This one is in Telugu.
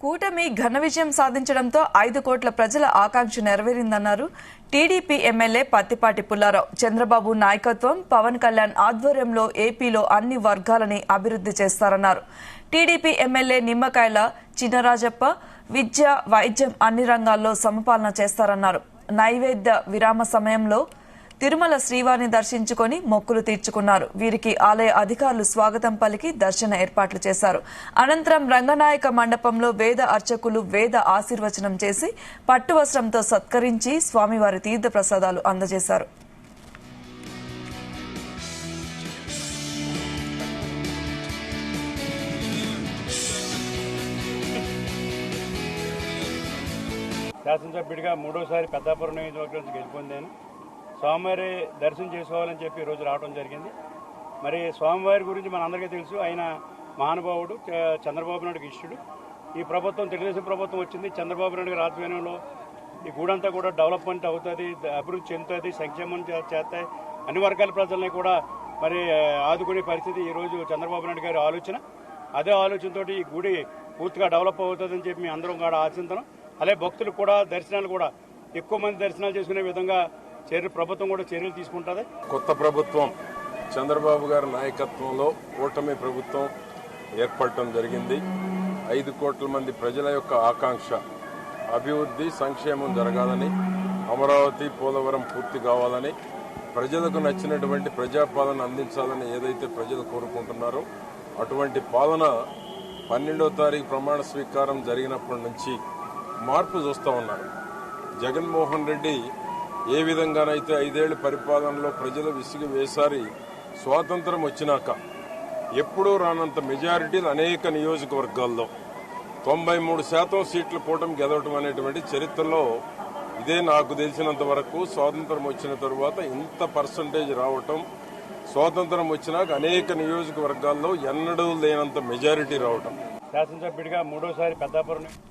కూటమి ఘన విజయం సాధించడంతో 5 కోట్ల ప్రజల ఆకాంక్ష నెరవేరిందన్నారు టీడీపీ ఎమ్మెల్యే పత్తిపాటి పుల్లారావు. చంద్రబాబు నాయకత్వం, పవన్ కళ్యాణ్ ఆధ్వర్యంలో ఏపీలో అన్ని వర్గాలని అభివృద్ధి చేస్తారన్నారు. టీడీపీ ఎమ్మెల్యే నిమ్మకాయల చినరాజప్ప విద్య, వైద్యం అన్ని రంగాల్లో సమపాలన చేస్తారన్నారు. నైవేద్య విరామ సమయంలో తిరుమల శ్రీవారిని దర్శించుకుని మొక్కులు తీర్చుకున్నారు. వీరికి ఆలయ అధికారులు స్వాగతం పలికి దర్శన ఏర్పాట్లు చేశారు. అనంతరం రంగనాయక మండపంలో వేద అర్చకులు వేద ఆశీర్వచనం చేసి పట్టు వస్త్రంతో సత్కరించి స్వామివారి తీర్థ ప్రసాదాలు అందజేశారు. శాసనసభ్యుడిగా మూడోసారి పెద్దాపురం నియోజకవర్గం నుంచి గెలుపొందాను. స్వామివారి దర్శనం చేసుకోవాలని చెప్పి ఈరోజు రావడం జరిగింది. మరి స్వామివారి గురించి మనందరికీ తెలుసు, ఆయన మహానుభావుడు, చంద్రబాబు నాయుడుకి ఇష్టుడు. ఈ ప్రభుత్వం తెలుగుదేశం ప్రభుత్వం వచ్చింది. చంద్రబాబు నాయుడు గారి ఆధ్వర్యంలో ఈ గూడంతా కూడా డెవలప్మెంట్ అవుతుంది, అభివృద్ధి చెందుతుంది, సంక్షేమం చేస్తాయి, అన్ని వర్గాల ప్రజల్ని కూడా మరి ఆదుకునే పరిస్థితి ఈరోజు చంద్రబాబు నాయుడు గారి ఆలోచన. అదే ఆలోచనతో ఈ గుడి పూర్తిగా డెవలప్ అవుతుందని చెప్పి మేము అందరం కూడా ఆశిస్తున్నాం. అలాగే భక్తులు కూడా దర్శనాలు కూడా ఎక్కువ మంది దర్శనాలు చేసుకునే విధంగా ప్రభుత్వం కూడా చర్యలు తీసుకుంటుంది. కొత్త ప్రభుత్వం చంద్రబాబు గారి నాయకత్వంలో కూటమి ప్రభుత్వం ఏర్పడటం జరిగింది. 5 కోట్ల మంది ప్రజల యొక్క ఆకాంక్ష అభివృద్ధి, సంక్షేమం జరగాలని, అమరావతి, పోలవరం పూర్తి కావాలని, ప్రజలకు నచ్చినటువంటి ప్రజాపాలన అందించాలని ఏదైతే ప్రజలు కోరుకుంటున్నారో అటువంటి పాలన 12వ తారీఖు ప్రమాణ స్వీకారం జరిగినప్పటి నుంచి మార్పు చూస్తూ ఉన్నారు. జగన్మోహన్ రెడ్డి ఏ విధంగానైతే 5 ఏళ్ల పరిపాలనలో ప్రజలు విసిగి వేసారి స్వాతంత్రం వచ్చినాక ఎప్పుడూ రానంత మెజారిటీలు అనేక నియోజకవర్గాల్లో 93% సీట్లు కూటమి గెలవటం అనేటువంటి చరిత్రలో ఇదే నాకు తెలిసినంత వరకు. స్వాతంత్రం వచ్చిన తరువాత ఇంత పర్సంటేజ్ రావటం, స్వాతంత్రం వచ్చినాక అనేక నియోజకవర్గాల్లో ఎన్నడూ లేనంత మెజారిటీ రావటం. శాసనసభ్యుడిగా మూడోసారి పెద్దాపురం